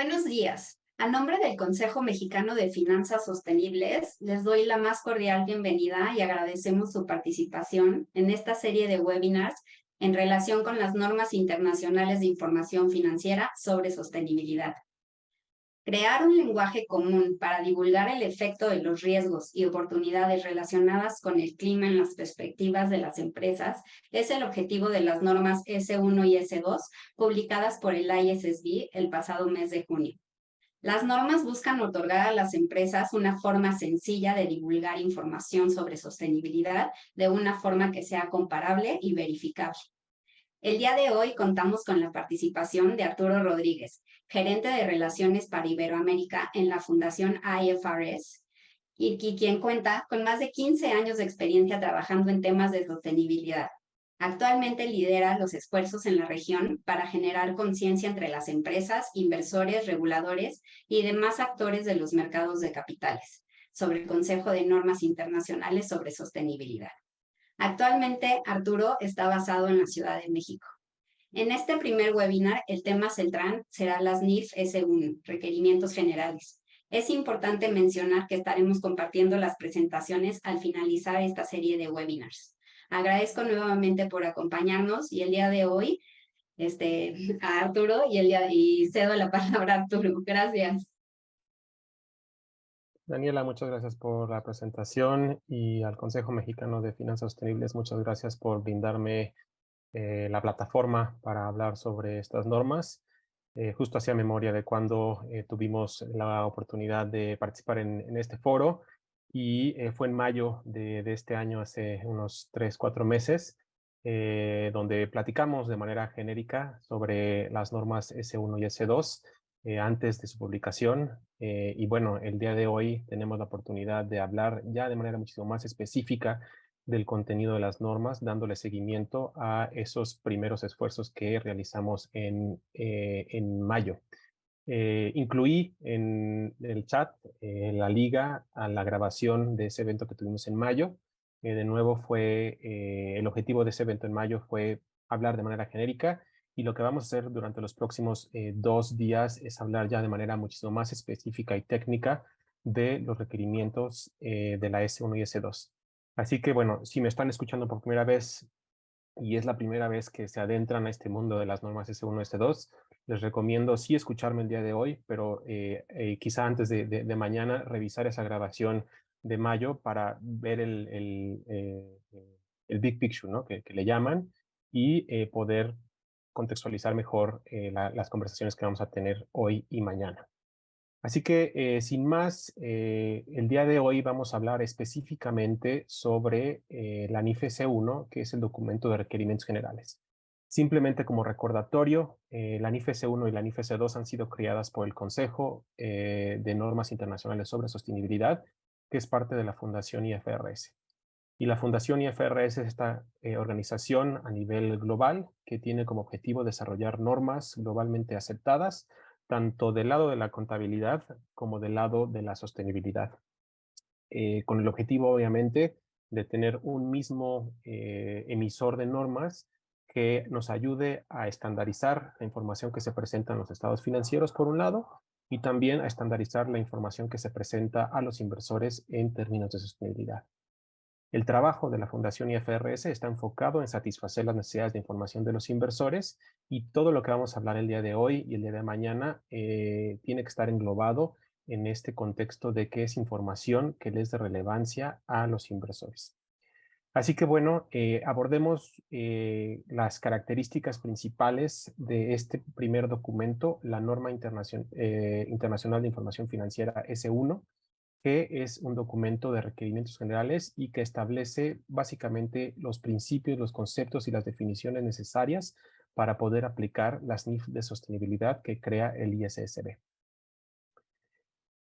Buenos días. A nombre del Consejo Mexicano de Finanzas Sostenibles, les doy la más cordial bienvenida y agradecemos su participación en esta serie de webinars en relación con las normas internacionales de información financiera sobre sostenibilidad. Crear un lenguaje común para divulgar el efecto de los riesgos y oportunidades relacionadas con el clima en las perspectivas de las empresas es el objetivo de las normas S1 y S2 publicadas por el ISSB el pasado mes de junio. Las normas buscan otorgar a las empresas una forma sencilla de divulgar información sobre sostenibilidad de una forma que sea comparable y verificable. El día de hoy contamos con la participación de Arturo Rodríguez, gerente de Relaciones para Iberoamérica en la Fundación IFRS, y quien cuenta con más de 15 años de experiencia trabajando en temas de sostenibilidad. Actualmente lidera los esfuerzos en la región para generar conciencia entre las empresas, inversores, reguladores y demás actores de los mercados de capitales sobre el Consejo de Normas Internacionales sobre Sostenibilidad. Actualmente, Arturo está basado en la Ciudad de México. En este primer webinar, el tema central será las NIF S1, requerimientos generales. Es importante mencionar que estaremos compartiendo las presentaciones al finalizar esta serie de webinars. Agradezco nuevamente por acompañarnos y el día de hoy a Arturo y cedo la palabra a Arturo. Gracias. Daniela, muchas gracias por la presentación y al Consejo Mexicano de Finanzas Sostenibles, muchas gracias por brindarme la plataforma para hablar sobre estas normas. Justo hacía memoria de cuando tuvimos la oportunidad de participar en este foro y fue en mayo de este año, hace unos 3, 4 meses, donde platicamos de manera genérica sobre las normas S1 y S2 antes de su publicación. Y bueno, el día de hoy tenemos la oportunidad de hablar ya de manera muchísimo más específica del contenido de las normas, dándole seguimiento a esos primeros esfuerzos que realizamos en mayo. Incluí en el chat la liga a la grabación de ese evento que tuvimos en mayo. De nuevo, el objetivo de ese evento en mayo fue hablar de manera genérica y lo que vamos a hacer durante los próximos 2 días es hablar ya de manera muchísimo más específica y técnica de los requerimientos de la S1 y S2. Así que bueno, si me están escuchando por primera vez y es la primera vez que se adentran a este mundo de las normas S1 y S2, les recomiendo sí escucharme el día de hoy, pero quizá antes de mañana revisar esa grabación de mayo para ver el big picture, ¿no? que le llaman, y poder contextualizar mejor las conversaciones que vamos a tener hoy y mañana. Así que, sin más, el día de hoy vamos a hablar específicamente sobre la NIF S1, que es el documento de requerimientos generales. Simplemente como recordatorio, la NIF S1 y la NIF S2 han sido creadas por el Consejo de Normas Internacionales sobre Sostenibilidad, que es parte de la Fundación IFRS. Y la Fundación IFRS es esta organización a nivel global que tiene como objetivo desarrollar normas globalmente aceptadas, tanto del lado de la contabilidad como del lado de la sostenibilidad, con el objetivo, obviamente, de tener un mismo emisor de normas que nos ayude a estandarizar la información que se presenta en los estados financieros, por un lado, y también a estandarizar la información que se presenta a los inversores en términos de sostenibilidad. El trabajo de la Fundación IFRS está enfocado en satisfacer las necesidades de información de los inversores y todo lo que vamos a hablar el día de hoy y el día de mañana tiene que estar englobado en este contexto de qué es información que les dé relevancia a los inversores. Así que bueno, abordemos las características principales de este primer documento, la Norma Internacional de Información Financiera S1, que es un documento de requerimientos generales y que establece básicamente los principios, los conceptos y las definiciones necesarias para poder aplicar las NIF de sostenibilidad que crea el ISSB.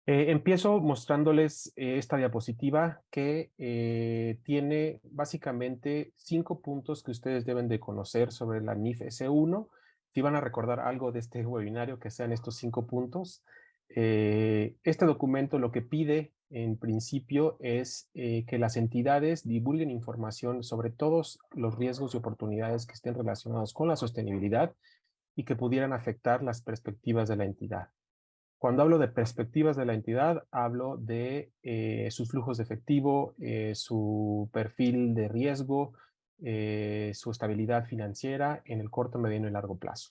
Empiezo mostrándoles esta diapositiva que tiene básicamente 5 puntos que ustedes deben de conocer sobre la NIF S1. Si van a recordar algo de este webinario, que sean estos 5 puntos. Este documento lo que pide en principio es que las entidades divulguen información sobre todos los riesgos y oportunidades que estén relacionados con la sostenibilidad y que pudieran afectar las perspectivas de la entidad. Cuando hablo de perspectivas de la entidad, hablo de sus flujos de efectivo, su perfil de riesgo, su estabilidad financiera en el corto, mediano y largo plazo.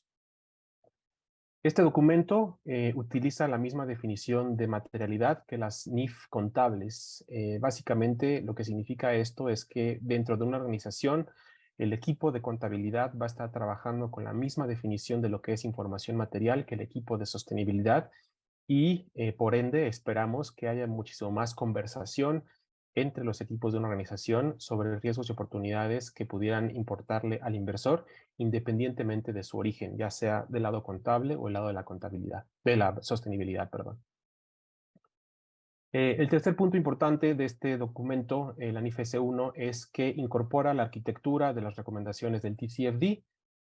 Este documento utiliza la misma definición de materialidad que las NIF contables. Básicamente, lo que significa esto es que dentro de una organización, el equipo de contabilidad va a estar trabajando con la misma definición de lo que es información material que el equipo de sostenibilidad y, por ende, esperamos que haya muchísimo más conversación entre los equipos de una organización sobre riesgos y oportunidades que pudieran importarle al inversor, independientemente de su origen, ya sea del lado contable o el lado de la contabilidad, de la sostenibilidad, perdón. El tercer punto importante de este documento, la NIF S1, es que incorpora la arquitectura de las recomendaciones del TCFD.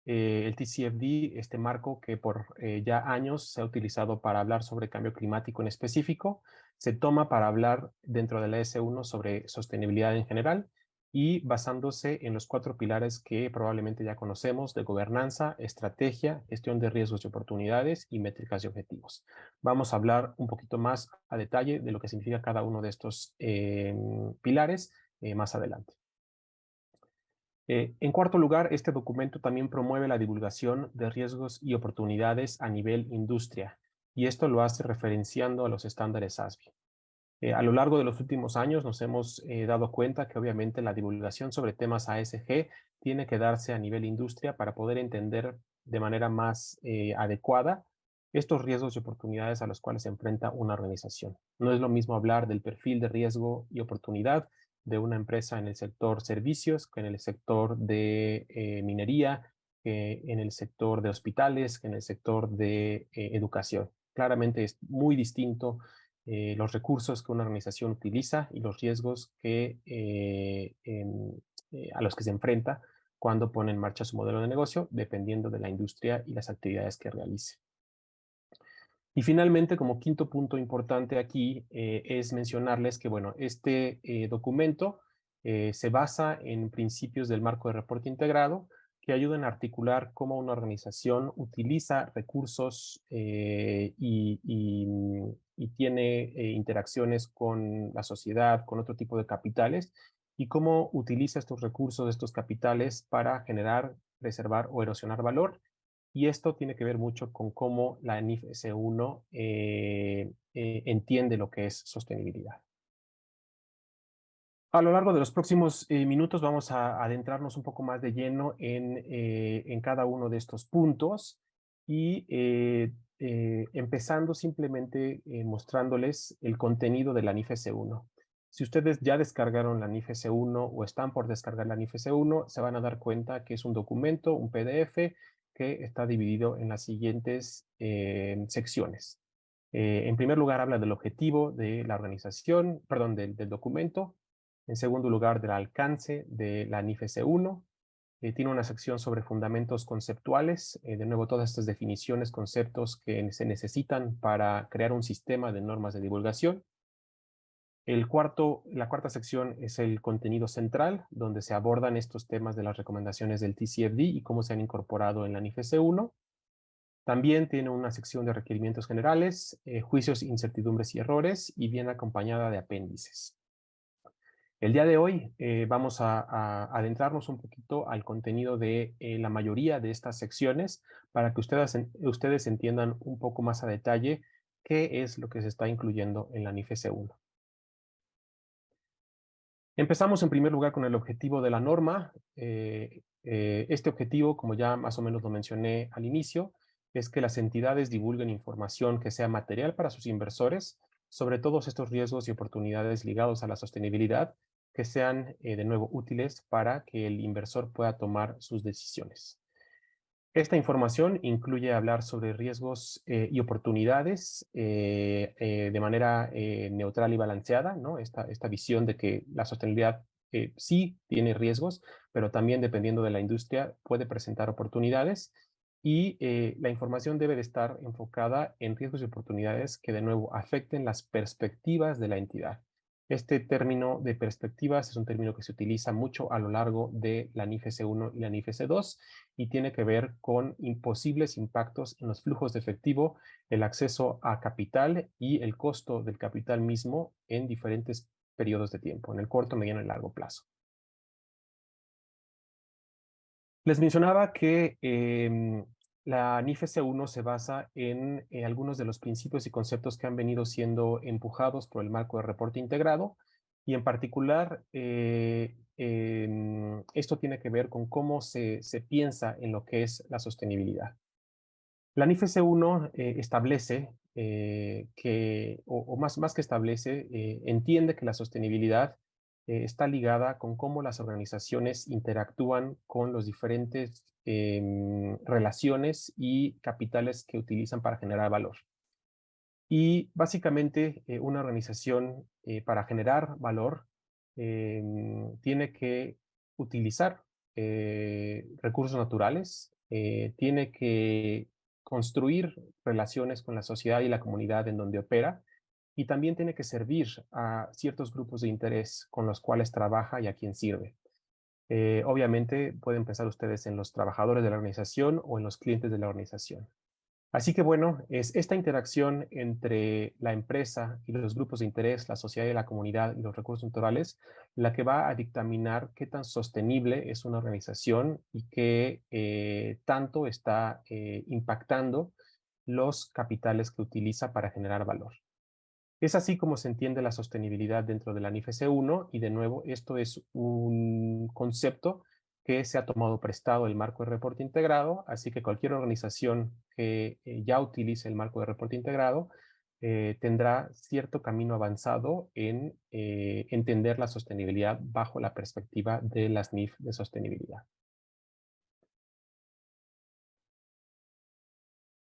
El TCFD, este marco que por ya años se ha utilizado para hablar sobre cambio climático en específico, se toma para hablar dentro de la S1 sobre sostenibilidad en general y basándose en los 4 pilares que probablemente ya conocemos de gobernanza, estrategia, gestión de riesgos y oportunidades y métricas y objetivos. Vamos a hablar un poquito más a detalle de lo que significa cada uno de estos pilares más adelante. En cuarto lugar, este documento también promueve la divulgación de riesgos y oportunidades a nivel industria, y esto lo hace referenciando a los estándares SASB. A lo largo de los últimos años nos hemos dado cuenta que obviamente la divulgación sobre temas ASG tiene que darse a nivel industria para poder entender de manera más adecuada estos riesgos y oportunidades a los cuales se enfrenta una organización. No es lo mismo hablar del perfil de riesgo y oportunidad de una empresa en el sector servicios que en el sector de minería, que en el sector de hospitales, que en el sector de educación. Claramente es muy distinto los recursos que una organización utiliza y los riesgos a los que se enfrenta cuando pone en marcha su modelo de negocio, dependiendo de la industria y las actividades que realice. Y finalmente, como quinto punto importante aquí, es mencionarles que, bueno, este documento se basa en principios del marco de reporte integrado que ayudan a articular cómo una organización utiliza recursos y tiene interacciones con la sociedad, con otro tipo de capitales, y cómo utiliza estos recursos, estos capitales para generar, preservar o erosionar valor. Y esto tiene que ver mucho con cómo la NIF S1 entiende lo que es sostenibilidad. A lo largo de los próximos minutos vamos a adentrarnos un poco más de lleno en cada uno de estos puntos y empezando simplemente mostrándoles el contenido de la NIF S1. Si ustedes ya descargaron la NIF S1 o están por descargar la NIF S1, se van a dar cuenta que es un documento, un PDF, que está dividido en las siguientes secciones. En primer lugar, habla del objetivo de la organización, perdón, del documento. En segundo lugar, del alcance de la NIF S1. Tiene una sección sobre fundamentos conceptuales. De nuevo, todas estas definiciones, conceptos que se necesitan para crear un sistema de normas de divulgación. La cuarta sección es el contenido central, donde se abordan estos temas de las recomendaciones del TCFD y cómo se han incorporado en la NIF S1. También tiene una sección de requerimientos generales, juicios, incertidumbres y errores, y viene acompañada de apéndices. El día de hoy vamos a adentrarnos un poquito al contenido de la mayoría de estas secciones para que ustedes entiendan un poco más a detalle qué es lo que se está incluyendo en la NIF S1. Empezamos en primer lugar con el objetivo de la norma. Este objetivo, como ya más o menos lo mencioné al inicio, es que las entidades divulguen información que sea material para sus inversores sobre todos estos riesgos y oportunidades ligados a la sostenibilidad que sean de nuevo útiles para que el inversor pueda tomar sus decisiones. Esta información incluye hablar sobre riesgos y oportunidades de manera neutral y balanceada, ¿no? Esta visión de que la sostenibilidad sí tiene riesgos, pero también dependiendo de la industria puede presentar oportunidades y la información debe de estar enfocada en riesgos y oportunidades que de nuevo afecten las perspectivas de la entidad. Este término de perspectivas es un término que se utiliza mucho a lo largo de la NIF S1 y la NIF S2 y tiene que ver con posibles impactos en los flujos de efectivo, el acceso a capital y el costo del capital mismo en diferentes periodos de tiempo, en el corto, mediano y largo plazo. Les mencionaba que la NIF S1 se basa en algunos de los principios y conceptos que han venido siendo empujados por el marco de reporte integrado y en particular esto tiene que ver con cómo se piensa en lo que es la sostenibilidad. La NIF S1 establece o más que establece, entiende que la sostenibilidad está ligada con cómo las organizaciones interactúan con los diferentes relaciones y capitales que utilizan para generar valor. Y básicamente una organización para generar valor tiene que utilizar recursos naturales, tiene que construir relaciones con la sociedad y la comunidad en donde opera y también tiene que servir a ciertos grupos de interés con los cuales trabaja y a quien sirve. Obviamente pueden pensar ustedes en los trabajadores de la organización o en los clientes de la organización. Así que bueno, es esta interacción entre la empresa y los grupos de interés, la sociedad y la comunidad y los recursos naturales, la que va a dictaminar qué tan sostenible es una organización y qué tanto está impactando los capitales que utiliza para generar valor. Es así como se entiende la sostenibilidad dentro de la NIF S1 y de nuevo esto es un concepto que se ha tomado prestado el marco de reporte integrado, así que cualquier organización que ya utilice el marco de reporte integrado tendrá cierto camino avanzado en entender la sostenibilidad bajo la perspectiva de las NIF de sostenibilidad.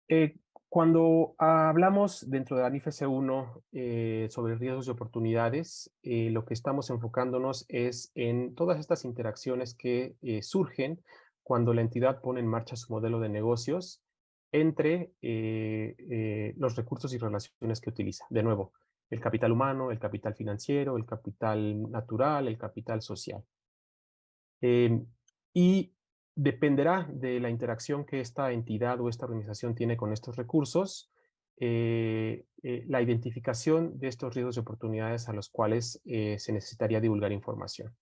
Eh, Cuando hablamos dentro de la NIF S1 sobre riesgos y oportunidades, lo que estamos enfocándonos es en todas estas interacciones que surgen cuando la entidad pone en marcha su modelo de negocios entre los recursos y relaciones que utiliza. De nuevo, el capital humano, el capital financiero, el capital natural, el capital social. Y dependerá de la interacción que esta entidad o esta organización tiene con estos recursos, la identificación de estos riesgos y oportunidades a los cuales se necesitaría divulgar información.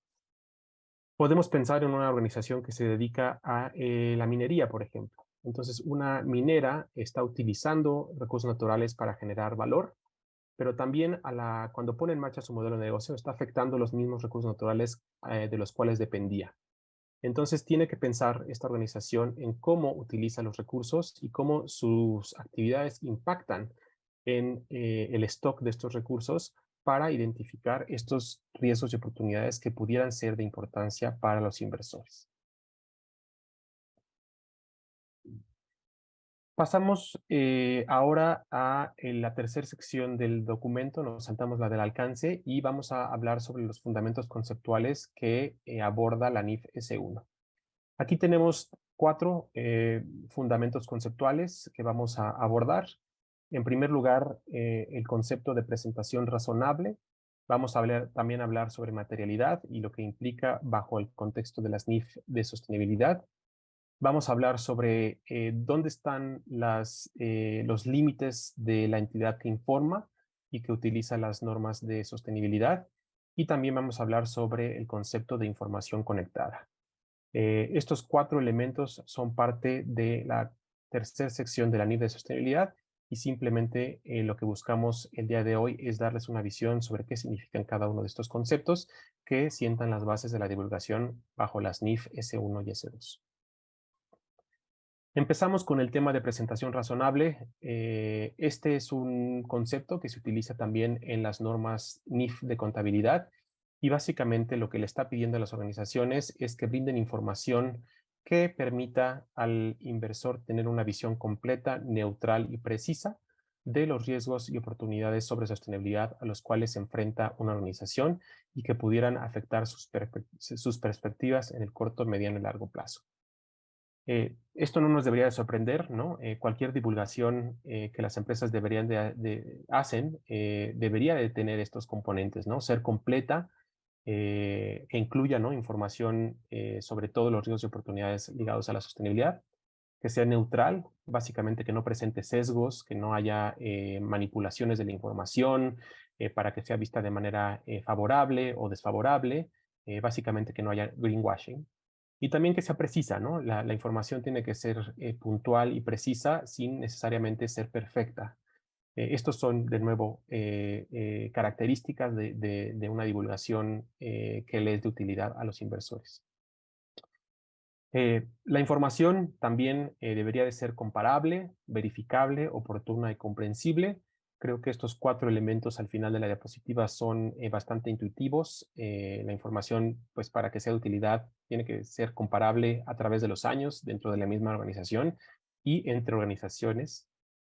Podemos pensar en una organización que se dedica a la minería, por ejemplo. Entonces, una minera está utilizando recursos naturales para generar valor, pero también cuando pone en marcha su modelo de negocio está afectando los mismos recursos naturales de los cuales dependía. Entonces tiene que pensar esta organización en cómo utiliza los recursos y cómo sus actividades impactan en el stock de estos recursos para identificar estos riesgos y oportunidades que pudieran ser de importancia para los inversores. Pasamos ahora a la tercera sección del documento, nos saltamos la del alcance y vamos a hablar sobre los fundamentos conceptuales que aborda la NIF S1. Aquí tenemos 4 fundamentos conceptuales que vamos a abordar. En primer lugar, el concepto de presentación razonable. Vamos a también hablar sobre materialidad y lo que implica bajo el contexto de las NIF de sostenibilidad. Vamos a hablar sobre dónde están los límites de la entidad que informa y que utiliza las normas de sostenibilidad. Y también vamos a hablar sobre el concepto de información conectada. Estos 4 elementos son parte de la tercera sección de la NIF de sostenibilidad y simplemente lo que buscamos el día de hoy es darles una visión sobre qué significan cada uno de estos conceptos que sientan las bases de la divulgación bajo las NIF S1 y S2. Empezamos con el tema de presentación razonable. Este es un concepto que se utiliza también en las normas NIF de contabilidad y básicamente lo que le está pidiendo a las organizaciones es que brinden información que permita al inversor tener una visión completa, neutral y precisa de los riesgos y oportunidades sobre sostenibilidad a los cuales se enfrenta una organización y que pudieran afectar sus perspectivas en el corto, mediano y largo plazo. Esto no nos debería de sorprender, ¿no? Cualquier divulgación que las empresas deberían hacen debería de tener estos componentes, ¿no? Ser completa, que incluya, ¿no? Información sobre todos los riesgos y oportunidades ligados a la sostenibilidad, que sea neutral, básicamente que no presente sesgos, que no haya manipulaciones de la información para que sea vista de manera favorable o desfavorable, básicamente que no haya greenwashing. Y también que sea precisa, ¿no? La información tiene que ser puntual y precisa sin necesariamente ser perfecta. Estos son, de nuevo, características de una divulgación que le es de utilidad a los inversores. La información también debería de ser comparable, verificable, oportuna y comprensible. Creo que estos 4 elementos al final de la diapositiva son bastante intuitivos. La información, pues para que sea de utilidad, tiene que ser comparable a través de los años dentro de la misma organización y entre organizaciones.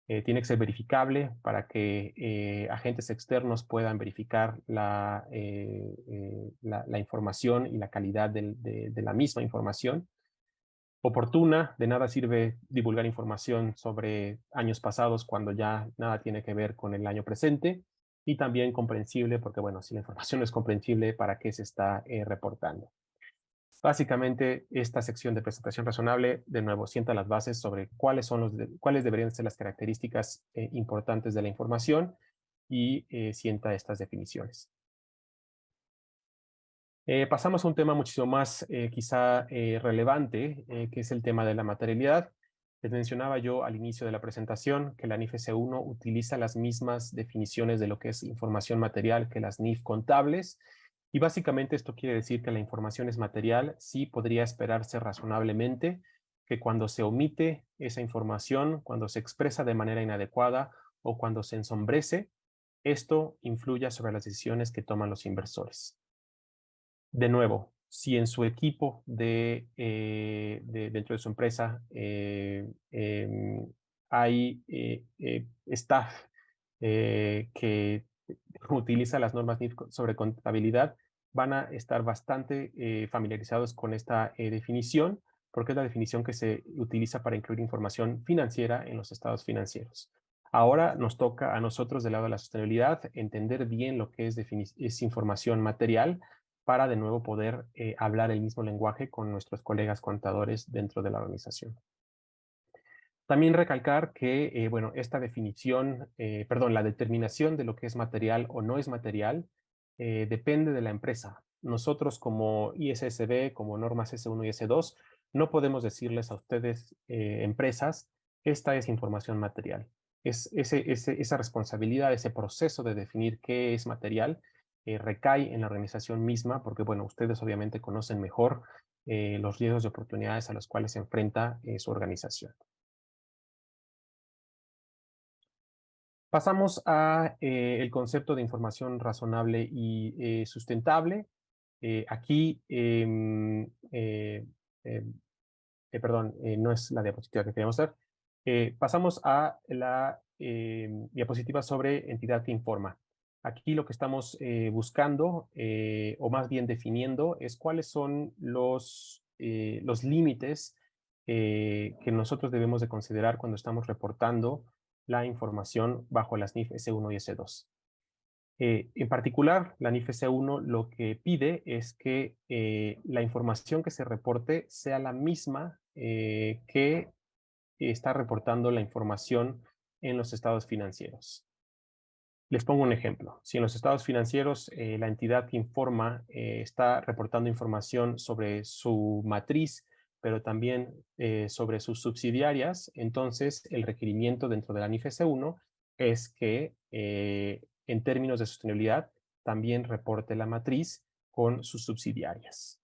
Tiene que ser verificable para que agentes externos puedan verificar la información y la calidad de la misma información. Oportuna, de nada sirve divulgar información sobre años pasados cuando ya nada tiene que ver con el año presente, y también comprensible porque, bueno, si la información no es comprensible, ¿para qué se está reportando? Básicamente, esta sección de presentación razonable, de nuevo, sienta las bases sobre cuáles deberían ser las características importantes de la información y sienta estas definiciones. Pasamos a un tema muchísimo más quizá relevante, que es el tema de la materialidad. Les mencionaba yo al inicio de la presentación que la NIF S1 utiliza las mismas definiciones de lo que es información material que las NIF contables, y básicamente esto quiere decir que la información es material. Sí podría esperarse razonablemente que cuando se omite esa información, cuando se expresa de manera inadecuada o cuando se ensombrece, esto influya sobre las decisiones que toman los inversores. De nuevo, si en su equipo dentro de su empresa hay staff que utiliza las normas NIF sobre contabilidad, van a estar bastante familiarizados con esta definición, porque es la definición que se utiliza para incluir información financiera en los estados financieros. Ahora nos toca a nosotros, del lado de la sostenibilidad, entender bien lo que es información material, para de nuevo poder hablar el mismo lenguaje con nuestros colegas contadores dentro de la organización. También recalcar que, bueno, esta definición, la determinación de lo que es material o no es material, depende de la empresa. Nosotros como ISSB, como normas S1 y S2, no podemos decirles a ustedes, empresas, esta es información material. Esa responsabilidad, ese proceso de definir qué es material, recae en la organización misma, porque, bueno, ustedes obviamente conocen mejor los riesgos y oportunidades a los cuales se enfrenta su organización. Pasamos a el concepto de información razonable y sustentable. Aquí, perdón, no es la diapositiva que quería mostrar. Pasamos a la diapositiva sobre entidad que informa. Aquí lo que estamos buscando, o más bien definiendo, es cuáles son los límites que nosotros debemos de considerar cuando estamos reportando la información bajo las NIF S1 y S2. En particular, la NIF S1 lo que pide es que la información que se reporte sea la misma que está reportando la información en los estados financieros. Les pongo un ejemplo. Si en los estados financieros la entidad que informa está reportando información sobre su matriz, pero también sobre sus subsidiarias, entonces el requerimiento dentro de la NIF S1 es que en términos de sostenibilidad también reporte la matriz con sus subsidiarias.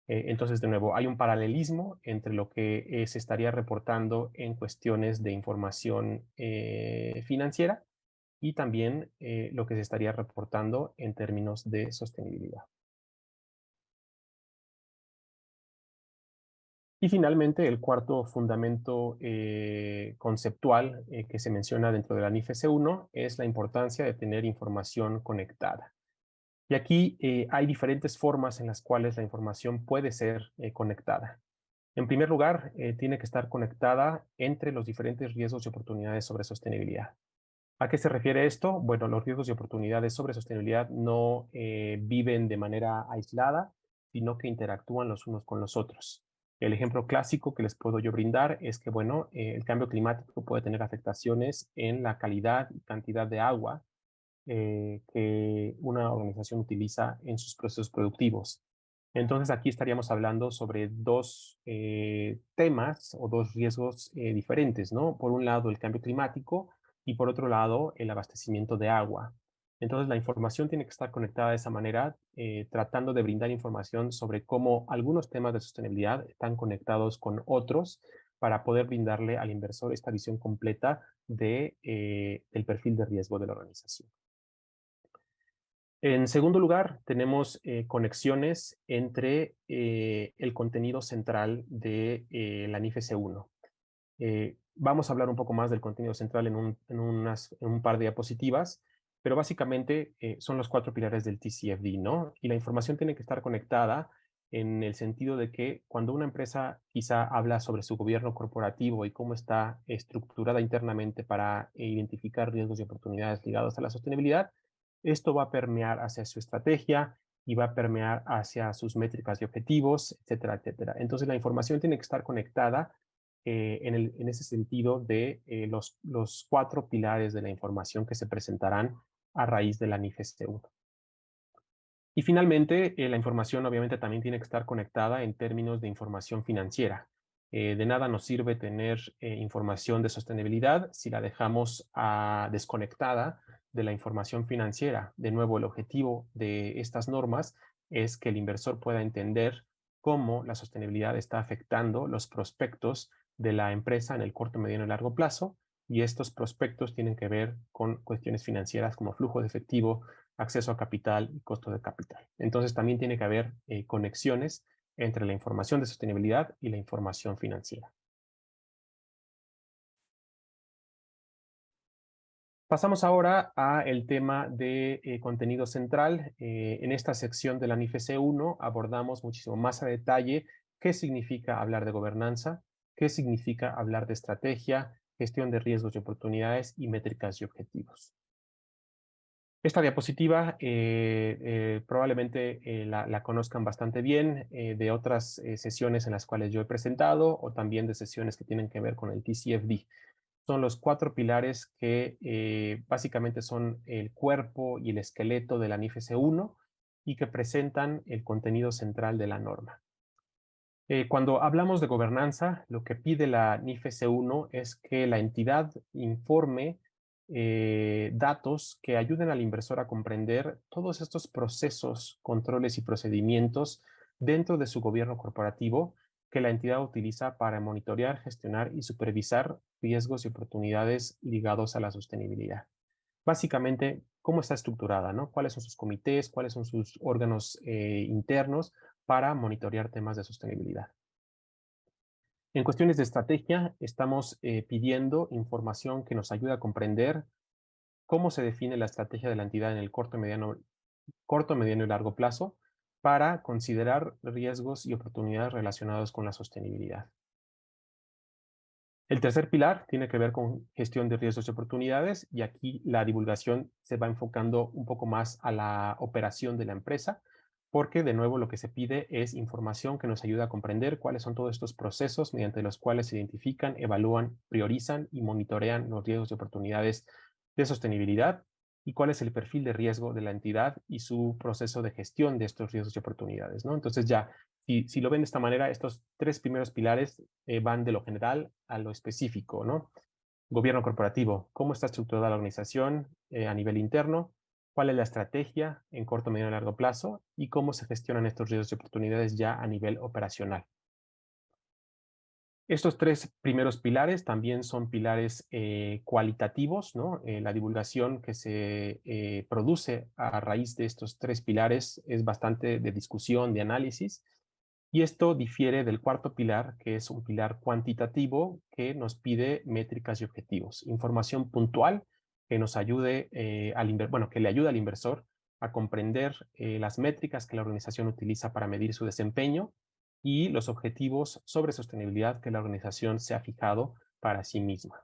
Entonces, de nuevo, hay un paralelismo entre lo que se estaría reportando en cuestiones de información financiera y también lo que se estaría reportando en términos de sostenibilidad. Y finalmente, el cuarto fundamento conceptual que se menciona dentro de la NIF S1 es la importancia de tener información conectada. Y aquí hay diferentes formas en las cuales la información puede ser conectada. En primer lugar, tiene que estar conectada entre los diferentes riesgos y oportunidades sobre sostenibilidad. ¿A qué se refiere esto? Bueno, los riesgos y oportunidades sobre sostenibilidad no viven de manera aislada, sino que interactúan los unos con los otros. El ejemplo clásico que les puedo yo brindar es que, bueno, el cambio climático puede tener afectaciones en la calidad y cantidad de agua que una organización utiliza en sus procesos productivos. Entonces aquí estaríamos hablando sobre dos temas o dos riesgos diferentes, ¿no? Por un lado el cambio climático y por otro lado el abastecimiento de agua. Entonces la información tiene que estar conectada de esa manera, tratando de brindar información sobre cómo algunos temas de sostenibilidad están conectados con otros para poder brindarle al inversor esta visión completa del perfil de riesgo de la organización. En segundo lugar, tenemos conexiones entre el contenido central de la NIF S1. Vamos a hablar un poco más del contenido central en un par de diapositivas, pero básicamente son los 4 pilares del TCFD, ¿no? Y la información tiene que estar conectada en el sentido de que cuando una empresa quizá habla sobre su gobierno corporativo y cómo está estructurada internamente para identificar riesgos y oportunidades ligados a la sostenibilidad, esto va a permear hacia su estrategia y va a permear hacia sus métricas y objetivos, etcétera, etcétera. Entonces la información tiene que estar conectada en ese sentido de los 4 pilares de la información que se presentarán a raíz de la NIF S1. Y finalmente, la información obviamente también tiene que estar conectada en términos de información financiera. De nada nos sirve tener información de sostenibilidad si la dejamos desconectada de la información financiera. De nuevo, el objetivo de estas normas es que el inversor pueda entender cómo la sostenibilidad está afectando los prospectos de la empresa en el corto, mediano y largo plazo. Y estos prospectos tienen que ver con cuestiones financieras como flujo de efectivo, acceso a capital y costo de capital. Entonces también tiene que haber conexiones entre la información de sostenibilidad y la información financiera. Pasamos ahora al tema de contenido central. En esta sección de la NIF S1 abordamos muchísimo más a detalle qué significa hablar de gobernanza, qué significa hablar de estrategia, gestión de riesgos y oportunidades y métricas y objetivos. Esta diapositiva probablemente la conozcan bastante bien de otras sesiones en las cuales yo he presentado o también de sesiones que tienen que ver con el TCFD. Son los 4 pilares que básicamente son el cuerpo y el esqueleto de la NIF S1 y que presentan el contenido central de la norma. Cuando hablamos de gobernanza, lo que pide la NIF S1 es que la entidad informe datos que ayuden al inversor a comprender todos estos procesos, controles y procedimientos dentro de su gobierno corporativo que la entidad utiliza para monitorear, gestionar y supervisar riesgos y oportunidades ligados a la sostenibilidad. Básicamente, cómo está estructurada, ¿no? ¿Cuáles son sus comités? ¿Cuáles son sus órganos internos para monitorear temas de sostenibilidad? En cuestiones de estrategia, estamos pidiendo información que nos ayude a comprender cómo se define la estrategia de la entidad en el corto, mediano y largo plazo para considerar riesgos y oportunidades relacionados con la sostenibilidad. El tercer pilar tiene que ver con gestión de riesgos y oportunidades y aquí la divulgación se va enfocando un poco más a la operación de la empresa porque de nuevo lo que se pide es información que nos ayude a comprender cuáles son todos estos procesos mediante los cuales se identifican, evalúan, priorizan y monitorean los riesgos y oportunidades de sostenibilidad y cuál es el perfil de riesgo de la entidad y su proceso de gestión de estos riesgos y oportunidades, ¿no? Entonces ya, si lo ven de esta manera, estos 3 primeros pilares van de lo general a lo específico, ¿no? Gobierno corporativo, cómo está estructurada la organización a nivel interno, cuál es la estrategia en corto, medio y largo plazo y cómo se gestionan estos riesgos y oportunidades ya a nivel operacional. Estos 3 primeros pilares también son pilares cualitativos, ¿no? La divulgación que se produce a raíz de estos 3 pilares es bastante de discusión, de análisis, y esto difiere del cuarto pilar, que es un pilar cuantitativo que nos pide métricas y objetivos, información puntual que nos ayude que le ayude al inversor a comprender las métricas que la organización utiliza para medir su desempeño y los objetivos sobre sostenibilidad que la organización se ha fijado para sí misma.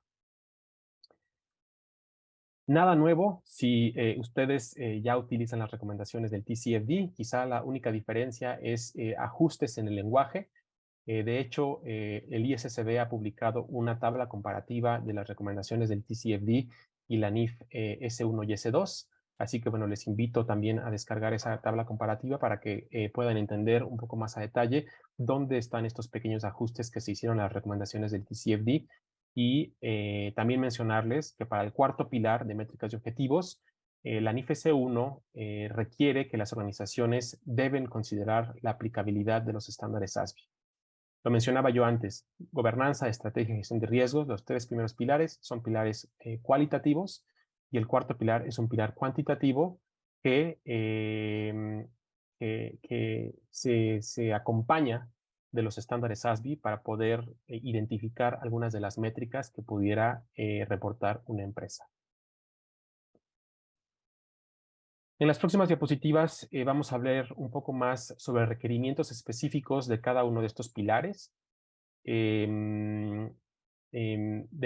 Nada nuevo si ustedes ya utilizan las recomendaciones del TCFD, quizá la única diferencia es ajustes en el lenguaje. De hecho, el ISSB ha publicado una tabla comparativa de las recomendaciones del TCFD y la NIF S1 y S2. Así que, bueno, les invito también a descargar esa tabla comparativa para que puedan entender un poco más a detalle dónde están estos pequeños ajustes que se hicieron a las recomendaciones del TCFD. Y también mencionarles que para el cuarto pilar de métricas y objetivos, la NIF S1 requiere que las organizaciones deben considerar la aplicabilidad de los estándares ASBII. Lo mencionaba yo antes, gobernanza, estrategia y gestión de riesgos, los tres primeros pilares son pilares cualitativos y el cuarto pilar es un pilar cuantitativo que, se acompaña de los estándares ASBII para poder identificar algunas de las métricas que pudiera reportar una empresa. En las próximas diapositivas vamos a hablar un poco más sobre requerimientos específicos de cada uno de estos pilares. De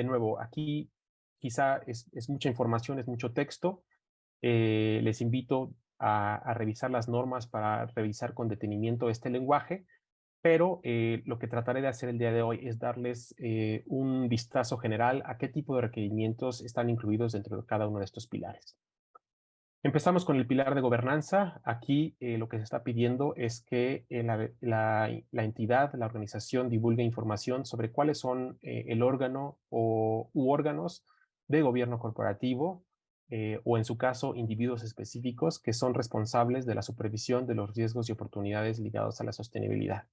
nuevo, aquí quizá es mucha información, es mucho texto. Les invito a revisar las normas para revisar con detenimiento este lenguaje, pero lo que trataré de hacer el día de hoy es darles un vistazo general a qué tipo de requerimientos están incluidos dentro de cada uno de estos pilares. Empezamos con el pilar de gobernanza. Aquí lo que se está pidiendo es que la entidad, la organización divulgue información sobre cuáles son el órgano u órganos de gobierno corporativo o en su caso individuos específicos que son responsables de la supervisión de los riesgos y oportunidades ligados a la sostenibilidad.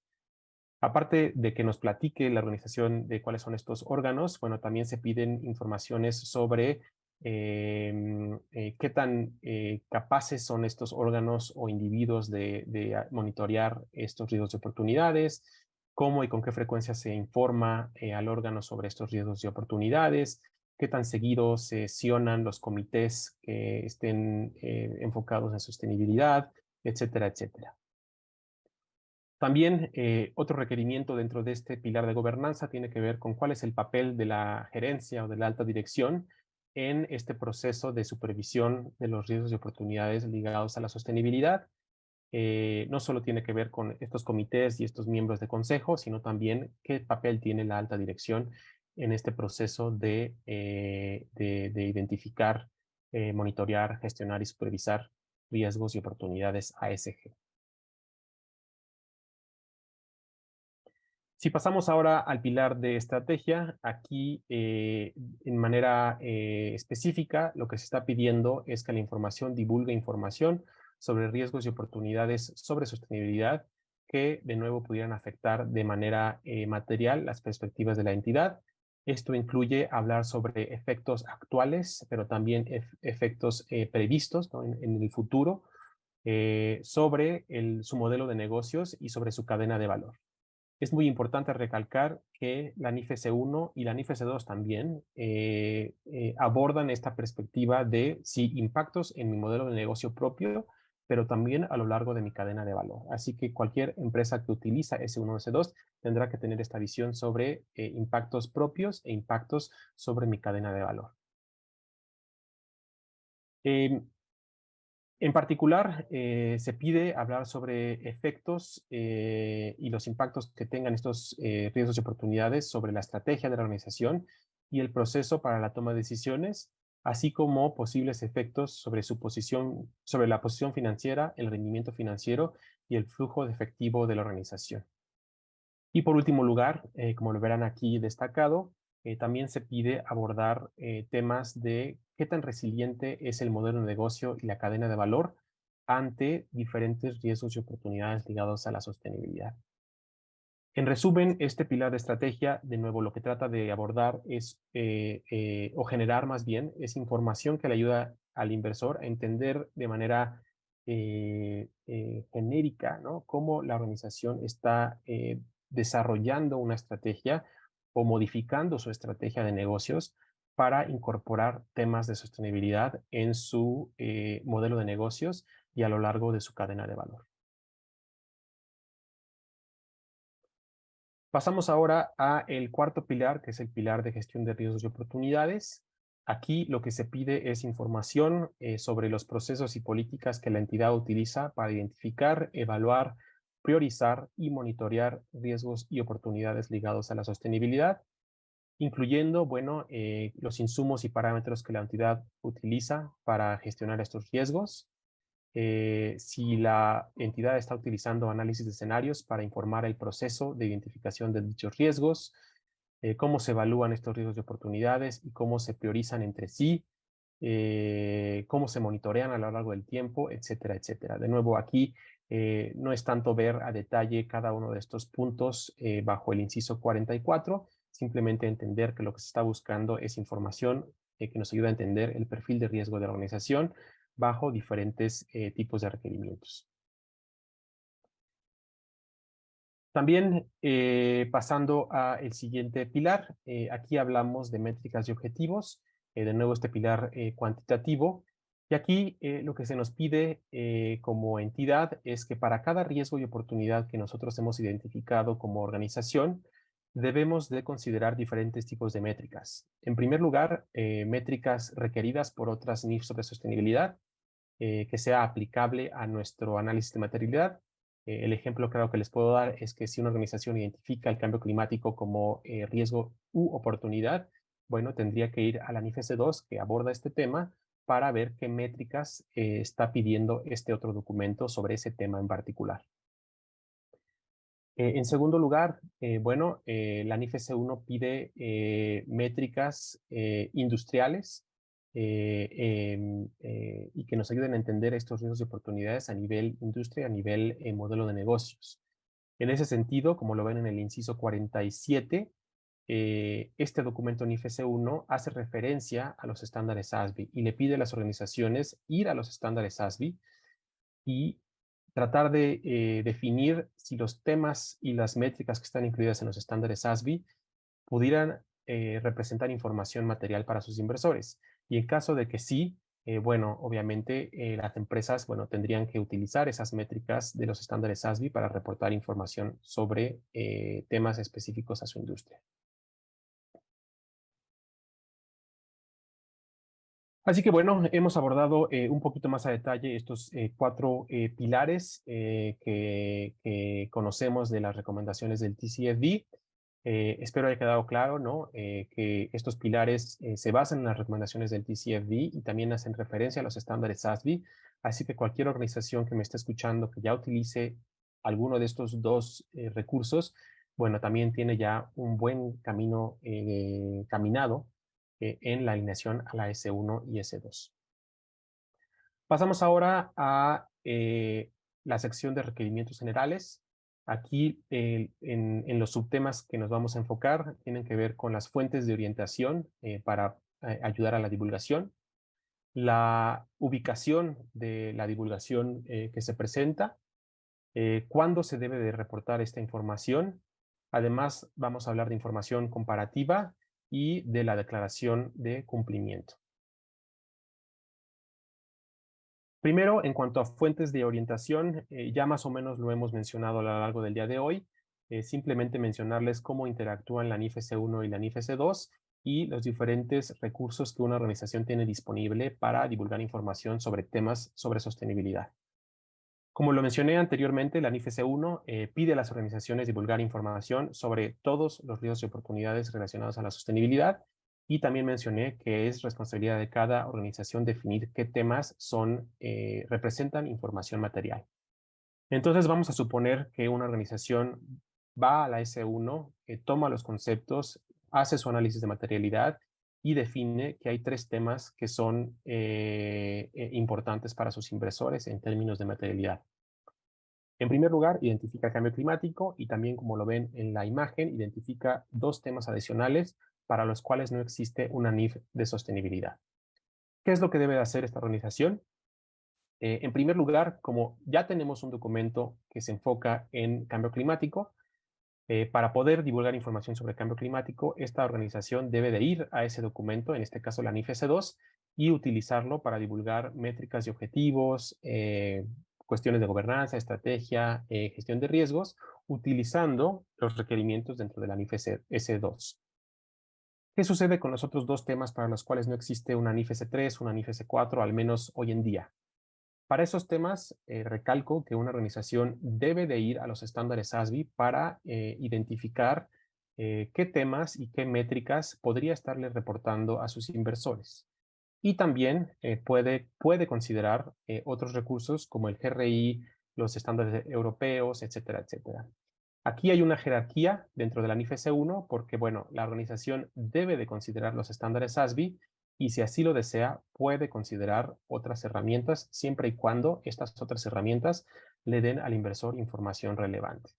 Aparte de que nos platique la organización de cuáles son estos órganos, bueno, también se piden informaciones sobre qué tan capaces son estos órganos o individuos de monitorear estos riesgos de oportunidades, cómo y con qué frecuencia se informa al órgano sobre estos riesgos y oportunidades, qué tan seguido se sesionan los comités que estén enfocados en sostenibilidad, etcétera, etcétera. También otro requerimiento dentro de este pilar de gobernanza tiene que ver con cuál es el papel de la gerencia o de la alta dirección en este proceso de supervisión de los riesgos y oportunidades ligados a la sostenibilidad. No solo tiene que ver con estos comités y estos miembros de consejo, sino también qué papel tiene la alta dirección en este proceso de identificar, monitorear, gestionar y supervisar riesgos y oportunidades ASG. Si pasamos ahora al pilar de estrategia, aquí en manera específica lo que se está pidiendo es que la información divulgue información sobre riesgos y oportunidades sobre sostenibilidad que de nuevo pudieran afectar de manera material las perspectivas de la entidad. Esto incluye hablar sobre efectos actuales, pero también efectos previstos, ¿no? en el futuro, sobre su modelo de negocios y sobre su cadena de valor. Es muy importante recalcar que la NIF S1 y la NIF S2 también abordan esta perspectiva de sí, impactos en mi modelo de negocio propio, pero también a lo largo de mi cadena de valor. Así que cualquier empresa que utiliza S1 o S2 tendrá que tener esta visión sobre impactos propios e impactos sobre mi cadena de valor. En particular, se pide hablar sobre efectos y los impactos que tengan estos riesgos y oportunidades sobre la estrategia de la organización y el proceso para la toma de decisiones, así como posibles efectos sobre su posición, sobre la posición financiera, el rendimiento financiero y el flujo de efectivo de la organización. Y por último lugar, como lo verán aquí destacado, también se pide abordar temas de qué tan resiliente es el modelo de negocio y la cadena de valor ante diferentes riesgos y oportunidades ligados a la sostenibilidad. En resumen, este pilar de estrategia, de nuevo, lo que trata de abordar es, o generar más bien, es información que le ayuda al inversor a entender de manera genérica, ¿no? Cómo la organización está desarrollando una estrategia o modificando su estrategia de negocios para incorporar temas de sostenibilidad en su modelo de negocios y a lo largo de su cadena de valor. Pasamos ahora a el cuarto pilar, que es el pilar de gestión de riesgos y oportunidades. Aquí lo que se pide es información sobre los procesos y políticas que la entidad utiliza para identificar, evaluar, priorizar y monitorear riesgos y oportunidades ligados a la sostenibilidad, incluyendo, bueno, los insumos y parámetros que la entidad utiliza para gestionar estos riesgos, si la entidad está utilizando análisis de escenarios para informar el proceso de identificación de dichos riesgos, cómo se evalúan estos riesgos y oportunidades y cómo se priorizan entre sí, cómo se monitorean a lo largo del tiempo, etcétera, etcétera. De nuevo, aquí no es tanto ver a detalle cada uno de estos puntos bajo el inciso 44, simplemente entender que lo que se está buscando es información que nos ayuda a entender el perfil de riesgo de la organización bajo diferentes tipos de requerimientos. También pasando al siguiente pilar, aquí hablamos de métricas y objetivos, de nuevo este pilar cuantitativo, y aquí lo que se nos pide como entidad es que para cada riesgo y oportunidad que nosotros hemos identificado como organización, debemos de considerar diferentes tipos de métricas. En primer lugar, métricas requeridas por otras NIF sobre sostenibilidad, que sea aplicable a nuestro análisis de materialidad. El ejemplo claro que les puedo dar es que si una organización identifica el cambio climático como riesgo u oportunidad, bueno, tendría que ir a la NIF S2 que aborda este tema para ver qué métricas está pidiendo este otro documento sobre ese tema en particular. En segundo lugar, bueno, la NIF S1 pide métricas industriales y que nos ayuden a entender estos riesgos y oportunidades a nivel industria, a nivel modelo de negocios. En ese sentido, como lo ven en el inciso 47, este documento NIF S1 hace referencia a los estándares SASB y le pide a las organizaciones ir a los estándares SASB y tratar de definir si los temas y las métricas que están incluidas en los estándares SASB pudieran representar información material para sus inversores. Y en caso de que sí, bueno, obviamente las empresas, bueno, tendrían que utilizar esas métricas de los estándares SASB para reportar información sobre temas específicos a su industria. Así que bueno, hemos abordado un poquito más a detalle estos cuatro pilares que conocemos de las recomendaciones del TCFD. Espero haya quedado claro, ¿no? Que estos pilares se basan en las recomendaciones del TCFD y también hacen referencia a los estándares SASB. Así que cualquier organización que me esté escuchando que ya utilice alguno de estos dos recursos, bueno, también tiene ya un buen camino caminado en la alineación a la S1 y S2. Pasamos ahora a la sección de requerimientos generales. Aquí en los subtemas que nos vamos a enfocar tienen que ver con las fuentes de orientación para ayudar a la divulgación, la ubicación de la divulgación que se presenta, cuándo se debe de reportar esta información. Además, vamos a hablar de información comparativa y de la declaración de cumplimiento. Primero, en cuanto a fuentes de orientación, ya más o menos lo hemos mencionado a lo largo del día de hoy. Simplemente mencionarles cómo interactúan la NIF S1 y la NIF S2 y los diferentes recursos que una organización tiene disponible para divulgar información sobre temas sobre sostenibilidad. Como lo mencioné anteriormente, la NIF S1 pide a las organizaciones divulgar información sobre todos los riesgos y oportunidades relacionados a la sostenibilidad. Y también mencioné que es responsabilidad de cada organización definir qué temas representan información material. Entonces vamos a suponer que una organización va a la S1, toma los conceptos, hace su análisis de materialidad y define que hay tres temas que son importantes para sus inversores en términos de materialidad. En primer lugar, identifica el cambio climático y también, como lo ven en la imagen, identifica dos temas adicionales para los cuales no existe una NIF de sostenibilidad. ¿Qué es lo que debe de hacer esta organización? En primer lugar, como ya tenemos un documento que se enfoca en cambio climático, para poder divulgar información sobre cambio climático, esta organización debe de ir a ese documento, en este caso la NIF S2, y utilizarlo para divulgar métricas y objetivos, cuestiones de gobernanza, estrategia, gestión de riesgos utilizando los requerimientos dentro de la NIF S2. ¿Qué sucede con los otros dos temas para los cuales no existe una NIF S3, una NIF S4, al menos hoy en día? Para esos temas, recalco que una organización debe de ir a los estándares SASB para identificar qué temas y qué métricas podría estarle reportando a sus inversores. Y también puede considerar otros recursos como el GRI, los estándares europeos, etcétera, etcétera. Aquí hay una jerarquía dentro de la NIF S1 porque, bueno, la organización debe de considerar los estándares SASB y si así lo desea, puede considerar otras herramientas siempre y cuando estas otras herramientas le den al inversor información relevante.